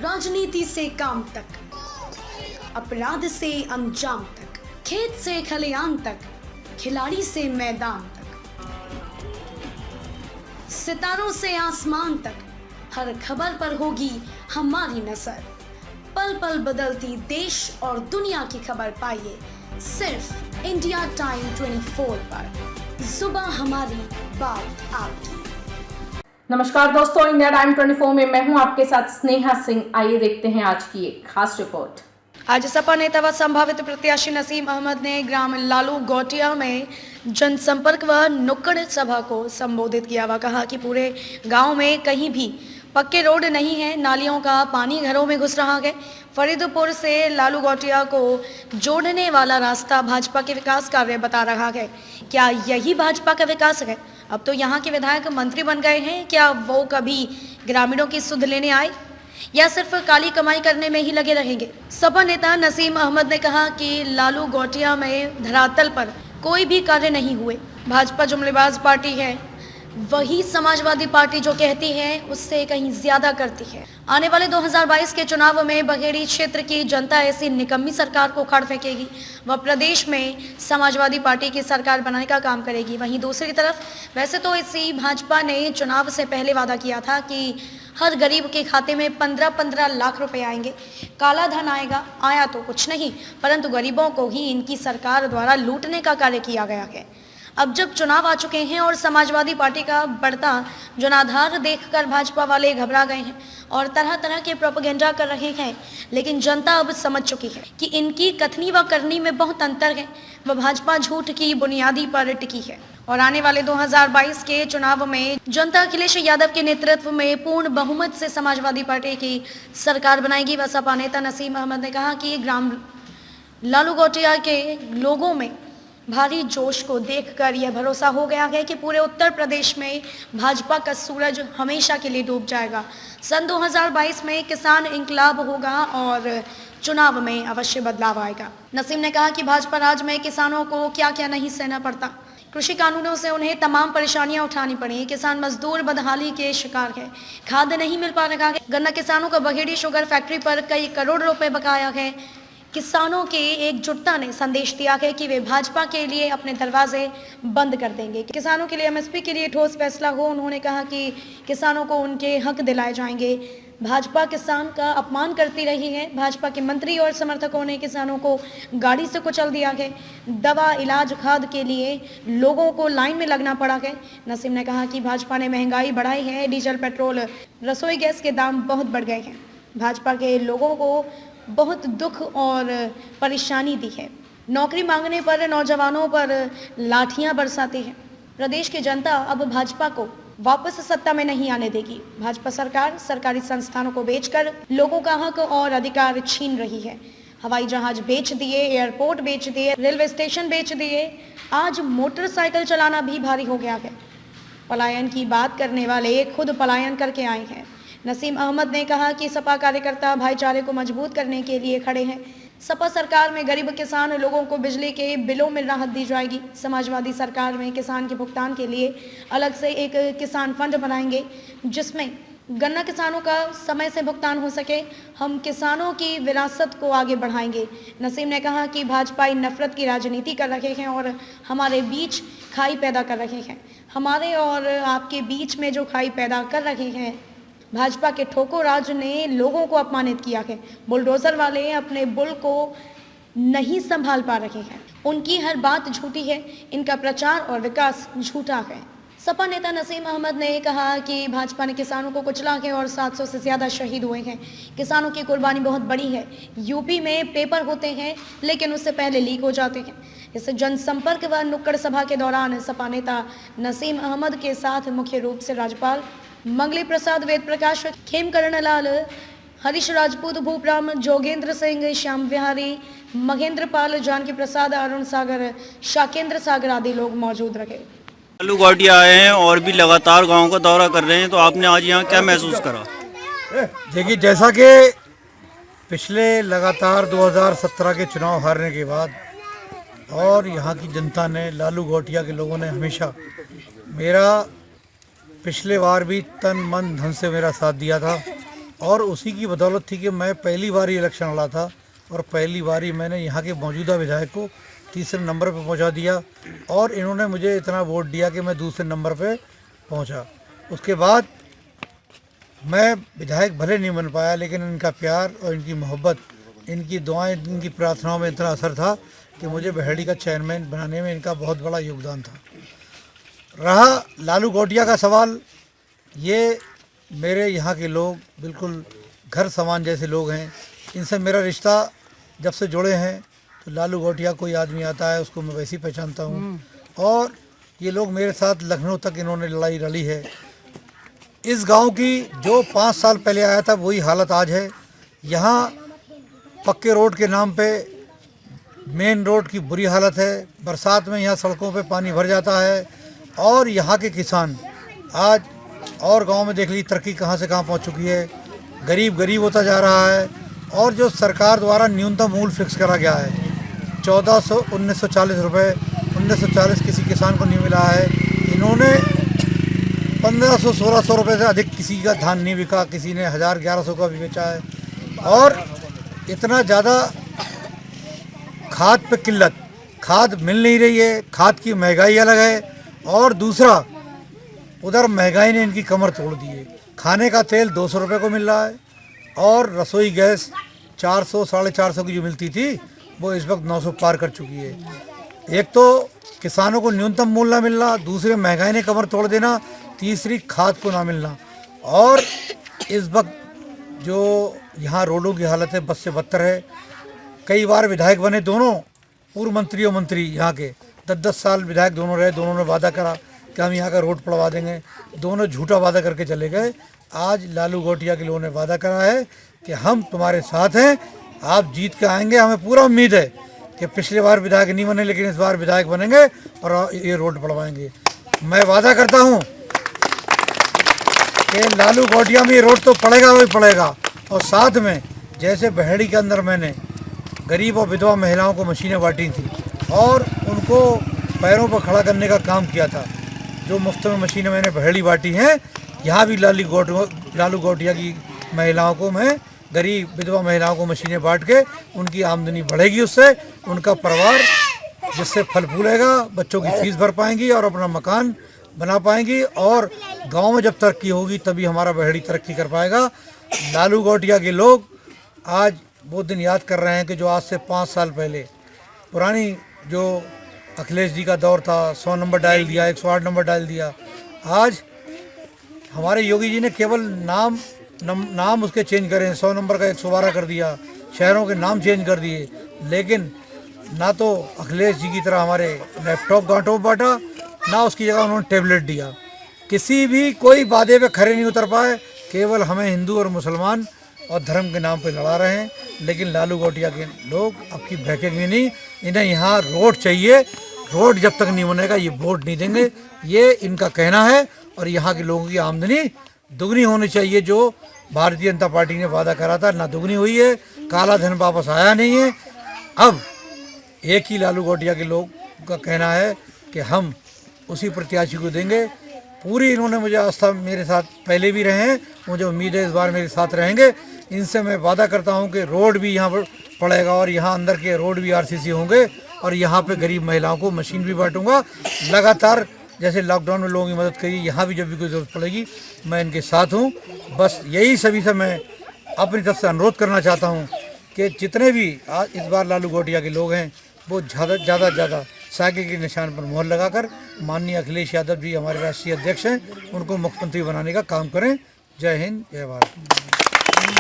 राजनीति से काम तक, अपराध से अंजाम तक, खेत से खलियान तक, खिलाड़ी से मैदान तक, सितारों से आसमान तक, हर खबर पर होगी हमारी नजर। पल पल बदलती देश और दुनिया की खबर पाइए सिर्फ इंडिया टाइम 24 पर। सुबह हमारी, बात आपकी। नमस्कार दोस्तों, इंडिया टाइम 24 में मैं हूं आपके साथ स्नेहा सिंह। आइए देखते हैं आज की एक खास रिपोर्ट। आज सपा नेता व संभावित प्रत्याशी नसीम अहमद ने ग्राम लालू गौटिया में जनसंपर्क व नुक्कड़ सभा को संबोधित किया व कहा कि पूरे गांव में कहीं भी पक्के रोड नहीं है, नालियों का पानी घरों में घुस रहा है। फरीदपुर से लालू गौटिया को जोड़ने वाला रास्ता भाजपा के विकास कार्य बता रहा है। क्या यही भाजपा का विकास है? अब तो यहाँ के विधायक मंत्री बन गए हैं, क्या वो कभी ग्रामीणों की सुध लेने आए या सिर्फ काली कमाई करने में ही लगे रहेंगे? सपा नेता नसीम अहमद ने कहा कि लालू गौटिया में धरातल पर कोई भी कार्य नहीं हुए। भाजपा जुमलेबाज पार्टी है, वही समाजवादी पार्टी जो कहती है उससे कहीं ज्यादा करती है। आने वाले 2022 के चुनाव में बघेड़ी क्षेत्र की जनता ऐसी निकम्मी सरकार को उखाड़ फेंकेगी व प्रदेश में समाजवादी पार्टी की सरकार बनाने का काम करेगी। वहीं दूसरी तरफ वैसे तो इसी भाजपा ने चुनाव से पहले वादा किया था कि हर गरीब के खाते में 15-15 लाख रुपए आएंगे, काला धन आएगा। आया तो कुछ नहीं, परंतु गरीबों को ही इनकी सरकार द्वारा लूटने का कार्य किया गया है। अब जब चुनाव आ चुके हैं और समाजवादी पार्टी का बढ़ता जनाधार देखकर भाजपा वाले घबरा गए हैं और तरह तरह के प्रोपेगेंडा कर रहे हैं, लेकिन जनता अब समझ चुकी है कि इनकी कथनी व करनी में बहुत अंतर है। वह भाजपा झूठ की बुनियादी पर टिकी है और आने वाले 2022 के चुनाव में जनता अखिलेश यादव के नेतृत्व में पूर्ण बहुमत से समाजवादी पार्टी की सरकार बनाएगी। व सपा नेता नसीम अहमद ने कहा कि ग्राम लालू गौटिया के लोगों में भारी जोश को देखकर यह भरोसा हो गया है कि पूरे उत्तर प्रदेश में भाजपा का सूरज हमेशा के लिए डूब जाएगा। सन 2022 में किसान इंकलाब होगा और चुनाव में अवश्य बदलाव आएगा। नसीम ने कहा कि भाजपा राज में किसानों को क्या क्या नहीं सहना पड़ता। कृषि कानूनों से उन्हें तमाम परेशानियां उठानी पड़ी। किसान मजदूर बदहाली के शिकार है, खाद नहीं मिल पा रहा है। गन्ना किसानों को बघेड़ी शुगर फैक्ट्री पर कई करोड़ रुपए बकाया है। किसानों के एकजुटता ने संदेश दिया है कि वे भाजपा के लिए अपने दरवाजे बंद कर देंगे। किसानों के लिए एमएसपी के लिए ठोस फैसला हो। उन्होंने कहा कि किसानों को उनके हक दिलाए जाएंगे। भाजपा किसान का अपमान करती रही है। भाजपा के मंत्री और समर्थकों ने किसानों को गाड़ी से कुचल दिया है। दवा, इलाज, खाद के लिए लोगों को लाइन में लगना पड़ा है। नसीम ने कहा कि भाजपा ने महंगाई बढ़ाई है। डीजल, पेट्रोल, रसोई गैस के दाम बहुत बढ़ गए हैं। भाजपा के लोगों को बहुत दुख और परेशानी दी है। नौकरी मांगने पर नौजवानों पर लाठियां बरसाती है। प्रदेश की जनता अब भाजपा को वापस सत्ता में नहीं आने देगी। भाजपा सरकार सरकारी संस्थानों को बेचकर लोगों का हक और अधिकार छीन रही है। हवाई जहाज बेच दिए, एयरपोर्ट बेच दिए, रेलवे स्टेशन बेच दिए। आज मोटरसाइकिल चलाना भी भारी हो गया है। पलायन की बात करने वाले खुद पलायन करके आए हैं। नसीम अहमद ने कहा कि सपा कार्यकर्ता भाईचारे को मजबूत करने के लिए खड़े हैं। सपा सरकार में गरीब किसान लोगों को बिजली के बिलों में राहत दी जाएगी। समाजवादी सरकार में किसान के भुगतान के लिए अलग से एक किसान फंड बनाएंगे, जिसमें गन्ना किसानों का समय से भुगतान हो सके। हम किसानों की विरासत को आगे बढ़ाएंगे। नसीम ने कहा कि भाजपा नफरत की राजनीति कर रहे हैं और हमारे बीच खाई पैदा कर रहे हैं। हमारे और आपके बीच में जो खाई पैदा कर रहे हैं, भाजपा के ठोको राज ने लोगों को अपमानित किया है। बुलडोजर वाले अपने बुल को नहीं संभाल पा रहे हैं। उनकी हर बात झूठी है। इनका प्रचार और विकास झूठा है। सपा नेता नसीम अहमद ने कहा कि भाजपा ने किसानों को कुचला है और 700 से ज्यादा शहीद हुए हैं। किसानों की कुर्बानी बहुत बड़ी है। यूपी में पेपर होते हैं लेकिन उससे पहले लीक हो जाते हैं। इस जनसंपर्क व नुक्कड़ सभा के दौरान सपा नेता नसीम अहमद के साथ मुख्य रूप से राज्यपाल मंगली प्रसाद, वेद प्रकाश, खेमकरण लाल, हरीश राजपूत, भूपराम, जोगेंद्र सिंह, श्याम विहारी, महेंद्र पाल, जानकी प्रसाद, अरुण सागर, शाकेंद्र सागर आदि लोग मौजूद रहे। लालू गौटिया आए हैं और भी लगातार गांव का दौरा कर रहे हैं, तो आपने आज यहाँ क्या महसूस करा? देखिए, जैसा कि पिछले लगातार 2017 के चुनाव हारने के बाद और यहाँ की जनता ने, लालू गौटिया के लोगों ने हमेशा मेरा पिछले बार भी तन मन धन से मेरा साथ दिया था और उसी की बदौलत थी कि मैं पहली बार ही इलेक्शन लड़ा था और पहली बार ही मैंने यहाँ के मौजूदा विधायक को तीसरे नंबर पे पहुँचा दिया और इन्होंने मुझे इतना वोट दिया कि मैं दूसरे नंबर पे पहुँचा। उसके बाद मैं विधायक भले नहीं बन पाया, लेकिन इनका प्यार और इनकी मोहब्बत, इनकी दुआएं, इनकी प्रार्थनाओं में इतना असर था कि मुझे बहेड़ी का चेयरमैन बनाने में इनका बहुत बड़ा योगदान था। रहा लालू घोटिया का सवाल, ये मेरे यहाँ के लोग बिल्कुल घर समान जैसे लोग हैं। इनसे मेरा रिश्ता जब से जुड़े हैं तो लालू घोटिया कोई आदमी आता है उसको मैं वैसे ही पहचानता हूँ और ये लोग मेरे साथ लखनऊ तक इन्होंने लड़ाई लड़ी है। इस गांव की जो 5 साल पहले आया था वही हालत आज है। यहाँ पक्के रोड के नाम पे मेन रोड की बुरी हालत है। बरसात में यहाँ सड़कों पे पानी भर जाता है और यहाँ के किसान आज और गांव में देख लीजिए तरक्की कहाँ से कहाँ पहुँच चुकी है। गरीब गरीब होता जा रहा है और जो सरकार द्वारा न्यूनतम मूल्य फिक्स करा गया है 1940 रुपये, 1940 किसी किसान को नहीं मिला है। इन्होंने 1500-1600 रुपये से अधिक किसी का धान नहीं बिका, किसी ने 1000-1100 का भी बेचा है। और इतना ज़्यादा खाद पे किल्लत, खाद मिल नहीं रही है, खाद की महंगाई अलग है और दूसरा उधर महंगाई ने इनकी कमर तोड़ दी है। खाने का तेल 200 रुपये को मिल रहा है और रसोई गैस 400-450 की जो मिलती थी वो इस वक्त 900 पार कर चुकी है। एक तो किसानों को न्यूनतम मूल्य ना मिलना, दूसरे महंगाई ने कमर तोड़ देना, तीसरी खाद को ना मिलना। और इस वक्त जो यहाँ रोडों की हालत है बद से बदतर है। कई बार विधायक बने दोनों, पूर्व मंत्री और मंत्री यहाँ के 10-10 साल विधायक दोनों रहे। दोनों ने वादा करा कि हम यहाँ का रोड पड़वा देंगे, दोनों झूठा वादा करके चले गए। आज लालू घोटिया के लोगों ने वादा करा है कि हम तुम्हारे साथ हैं, आप जीत के आएंगे। हमें पूरा उम्मीद है कि पिछले बार विधायक नहीं बने लेकिन इस बार विधायक बनेंगे और ये रोड पड़वाएंगे। मैं वादा करता हूँ कि लालू घोटिया में ये रोड तो पड़ेगा वही पड़ेगा। और साथ में जैसे बहेड़ी के अंदर मैंने गरीब और विधवा महिलाओं को मशीनें बांटी थी और उनको पैरों पर खड़ा करने का काम किया था, जो मुफ्त में मशीनें मैंने बहेड़ी बांटी हैं, यहाँ भी लालू घोटिया की महिलाओं को मैं, गरीब विधवा महिलाओं को मशीनें बांट के उनकी आमदनी बढ़ेगी, उससे उनका परिवार जिससे फल फूलेगा, बच्चों की फीस भर पाएंगी और अपना मकान बना पाएंगी। और गांव में जब तरक्की होगी तभी हमारा बहेड़ी तरक्की कर पाएगा। लालू घोटिया के लोग आज वो दिन याद कर रहे हैं कि जो आज से 5 साल पहले पुरानी जो अखिलेश जी का दौर था, 100 नंबर डायल दिया, 108 नंबर डायल दिया। आज हमारे योगी जी ने केवल नाम उसके चेंज करे, 100 नंबर का 112 कर दिया, शहरों के नाम चेंज कर दिए, लेकिन ना तो अखिलेश जी की तरह हमारे लैपटॉप बांटा, ना उसकी जगह उन्होंने टैबलेट दिया। किसी भी कोई वादे पे खरे नहीं उतर पाए, केवल हमें हिंदू और मुसलमान और धर्म के नाम पे लड़ा रहे हैं। लेकिन लालू घोटिया के लोग अब की बहकेंगे नहीं। इन्हें यहाँ रोड चाहिए, रोड जब तक नहीं बनेगा ये वोट नहीं देंगे, ये इनका कहना है। और यहाँ के लोगों की आमदनी दुगनी होनी चाहिए, जो भारतीय जनता पार्टी ने वादा करा था, ना दुगनी हुई है, काला धन वापस आया नहीं है। अब एक ही लालू घोटिया के लोग का कहना है कि हम उसी प्रत्याशी को देंगे। पूरी इन्होंने मुझे आस्था, मेरे साथ पहले भी रहे हैं, मुझे उम्मीद है इस बार मेरे साथ रहेंगे। इनसे मैं वादा करता हूं कि रोड भी यहाँ पर पड़ेगा और यहाँ अंदर के रोड भी आरसीसी होंगे और यहाँ पे गरीब महिलाओं को मशीन भी बांटूंगा। लगातार जैसे लॉकडाउन में लोगों की मदद करी, यहाँ भी जब भी कोई ज़रूरत पड़ेगी मैं इनके साथ हूँ। बस यही सभी से मैं अपनी तरफ से अनुरोध करना चाहता हूँ कि जितने भी आज इस बार लालू घोटिया के लोग हैं वो ज़्यादा साइकिल के निशान पर मोहर लगाकर माननीय अखिलेश यादव जी हमारे राष्ट्रीय अध्यक्ष हैं, उनको मुख्यमंत्री बनाने का काम करें। जय हिंद, जय भारत।